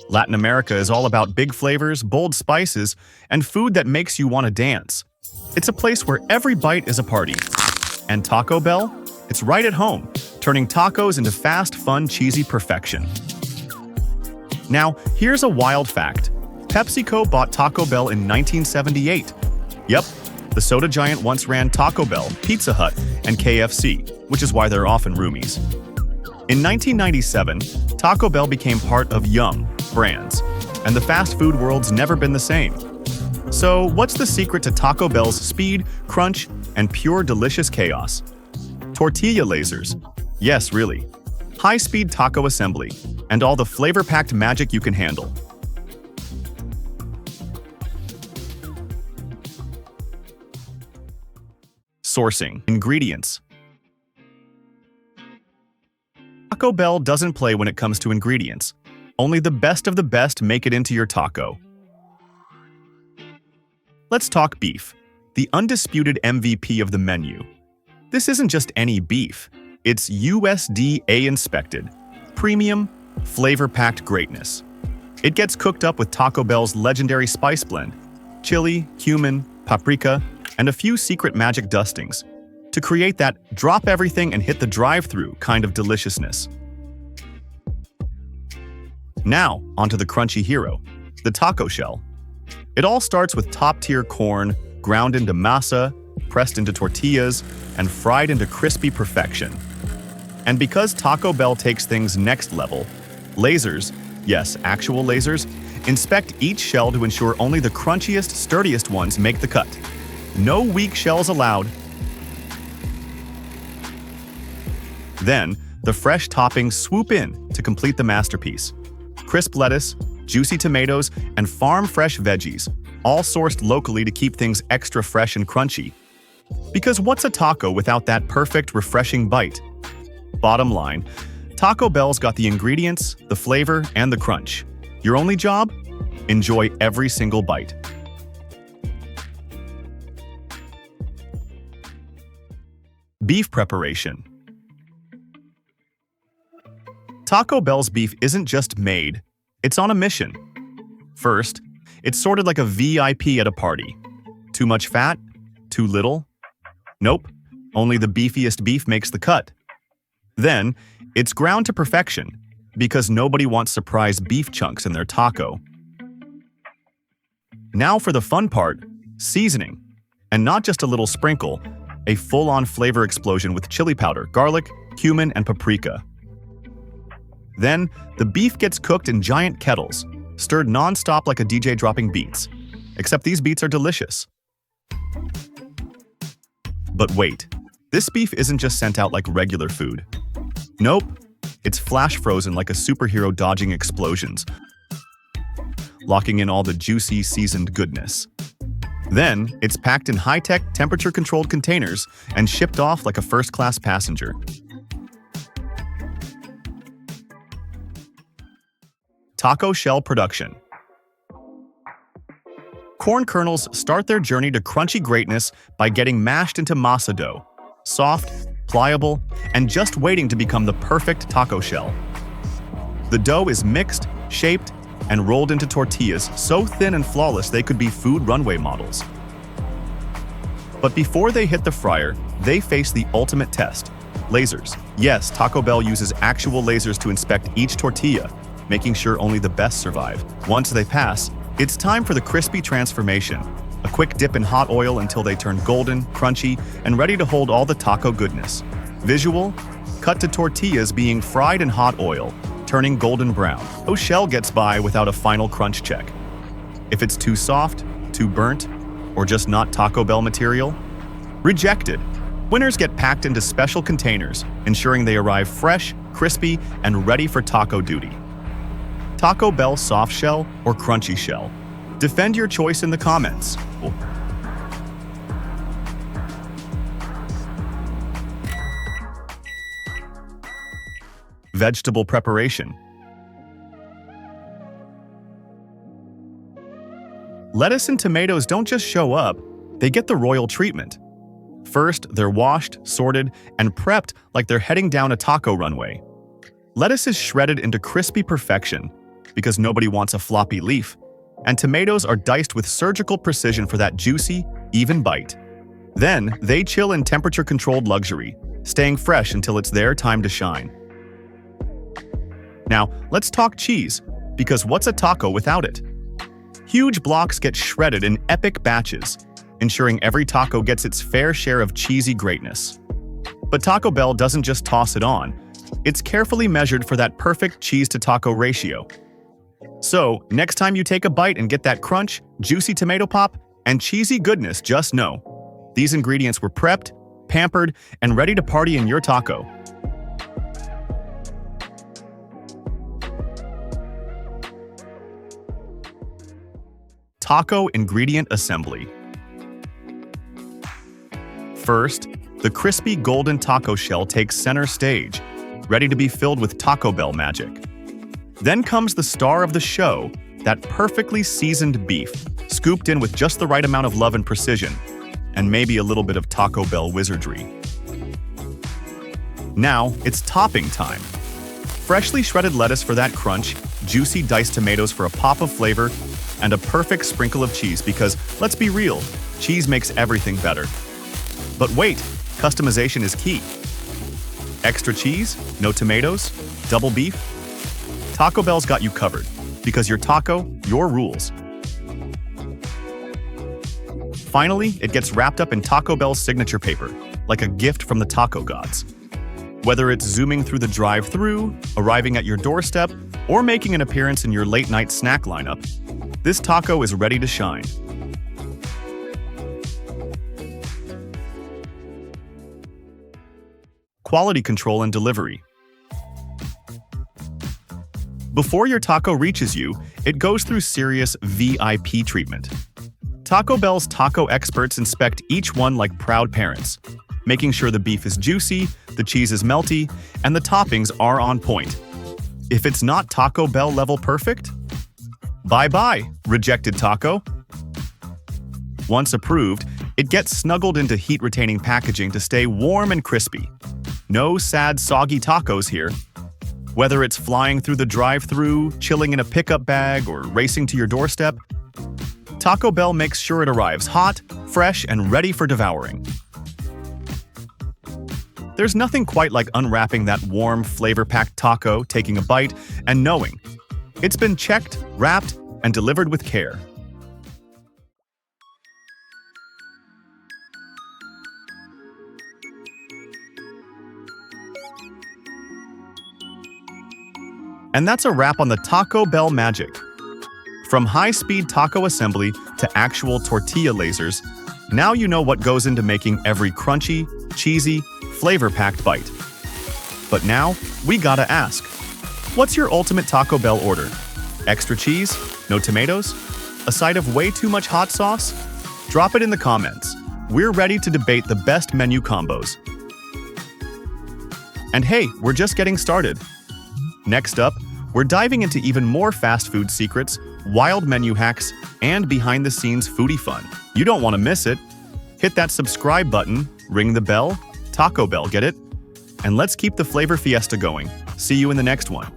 Latin America is all about big flavors, bold spices, and food that makes you want to dance. It's a place where every bite is a party. And Taco Bell? It's right at home, turning tacos into fast, fun, cheesy perfection. Now, here's a wild fact. PepsiCo bought Taco Bell in 1978. Yep, the soda giant once ran Taco Bell, Pizza Hut, and KFC, which is why they're often roomies. In 1997, Taco Bell became part of Yum! Brands, and the fast food world's never been the same. So, what's the secret to Taco Bell's speed, crunch, and pure delicious chaos? Tortilla lasers. Yes, really. High-speed taco assembly, and all the flavor-packed magic you can handle. Sourcing. Ingredients. Taco Bell doesn't play when it comes to ingredients. Only the best of the best make it into your taco. Let's talk beef, the undisputed MVP of the menu. This isn't just any beef. It's USDA inspected, premium, flavor-packed greatness. It gets cooked up with Taco Bell's legendary spice blend, chili, cumin, paprika, and a few secret magic dustings to create that drop everything and hit the drive-thru kind of deliciousness. Now, onto the crunchy hero, the taco shell. It all starts with top-tier corn, ground into masa, pressed into tortillas, and fried into crispy perfection. And because Taco Bell takes things next level, lasers, yes, actual lasers, inspect each shell to ensure only the crunchiest, sturdiest ones make the cut. No weak shells allowed. Then, the fresh toppings swoop in to complete the masterpiece. Crisp lettuce, juicy tomatoes, and farm-fresh veggies, all sourced locally to keep things extra fresh and crunchy. Because what's a taco without that perfect, refreshing bite? Bottom line, Taco Bell's got the ingredients, the flavor, and the crunch. Your only job? Enjoy every single bite. Beef preparation. Taco Bell's beef isn't just made, it's on a mission. First, it's sorted like a VIP at a party. Too much fat? Too little? Nope, only the beefiest beef makes the cut. Then, it's ground to perfection, because nobody wants surprise beef chunks in their taco. Now for the fun part, seasoning. And not just a little sprinkle, a full-on flavor explosion with chili powder, garlic, cumin, and paprika. Then, the beef gets cooked in giant kettles, stirred non-stop like a DJ dropping beats. Except these beats are delicious. But wait, this beef isn't just sent out like regular food. Nope, it's flash frozen like a superhero dodging explosions, locking in all the juicy, seasoned goodness. Then, it's packed in high-tech, temperature-controlled containers and shipped off like a first-class passenger. Taco shell production. Corn kernels start their journey to crunchy greatness by getting mashed into masa dough, soft, pliable, and just waiting to become the perfect taco shell. The dough is mixed, shaped, and rolled into tortillas so thin and flawless they could be food runway models. But before they hit the fryer, they face the ultimate test: lasers. Yes, Taco Bell uses actual lasers to inspect each tortilla, making sure only the best survive. Once they pass, it's time for the crispy transformation. A quick dip in hot oil until they turn golden, crunchy, and ready to hold all the taco goodness. Visual: cut to tortillas being fried in hot oil, turning golden brown. No shell gets by without a final crunch check. If it's too soft, too burnt, or just not Taco Bell material, rejected. Winners get packed into special containers, ensuring they arrive fresh, crispy, and ready for taco duty. Taco Bell soft shell or crunchy shell? Defend your choice in the comments. Vegetable preparation. Lettuce and tomatoes don't just show up, they get the royal treatment. First, they're washed, sorted, and prepped like they're heading down a taco runway. Lettuce is shredded into crispy perfection. because nobody wants a floppy leaf. And tomatoes are diced with surgical precision for that juicy, even bite. Then, they chill in temperature-controlled luxury, staying fresh until it's their time to shine. Now, let's talk cheese, because what's a taco without it? Huge blocks get shredded in epic batches, ensuring every taco gets its fair share of cheesy greatness. But Taco Bell doesn't just toss it on, it's carefully measured for that perfect cheese-to-taco ratio. So, next time you take a bite and get that crunch, juicy tomato pop, and cheesy goodness, just know, these ingredients were prepped, pampered, and ready to party in your taco. Taco ingredient assembly. First, the crispy golden taco shell takes center stage, ready to be filled with Taco Bell magic. Then comes the star of the show, that perfectly seasoned beef, scooped in with just the right amount of love and precision, and maybe a little bit of Taco Bell wizardry. Now, it's topping time. Freshly shredded lettuce for that crunch, juicy diced tomatoes for a pop of flavor, and a perfect sprinkle of cheese because, let's be real, cheese makes everything better. But wait, customization is key. Extra cheese, no tomatoes, double beef? Taco Bell's got you covered, because your taco, your rules. Finally, it gets wrapped up in Taco Bell's signature paper, like a gift from the taco gods. Whether it's zooming through the drive-thru, arriving at your doorstep, or making an appearance in your late-night snack lineup, this taco is ready to shine. Quality control and delivery. Before your taco reaches you, it goes through serious VIP treatment. Taco Bell's taco experts inspect each one like proud parents, making sure the beef is juicy, the cheese is melty, and the toppings are on point. If it's not Taco Bell level perfect, bye-bye, rejected taco. Once approved, it gets snuggled into heat-retaining packaging to stay warm and crispy. No sad, soggy tacos here. Whether it's flying through the drive-thru, chilling in a pickup bag, or racing to your doorstep, Taco Bell makes sure it arrives hot, fresh, and ready for devouring. There's nothing quite like unwrapping that warm, flavor-packed taco, taking a bite, and knowing it's been checked, wrapped, and delivered with care. And that's a wrap on the Taco Bell magic. From high-speed taco assembly to actual tortilla lasers, now you know what goes into making every crunchy, cheesy, flavor-packed bite. But now, we gotta ask, what's your ultimate Taco Bell order? Extra cheese? No tomatoes? A side of way too much hot sauce? Drop it in the comments. We're ready to debate the best menu combos. And hey, we're just getting started. Next up, we're diving into even more fast food secrets, wild menu hacks, and behind-the-scenes foodie fun. You don't want to miss it. Hit that subscribe button, ring the bell, Taco Bell, get it? And let's keep the flavor fiesta going. See you in the next one.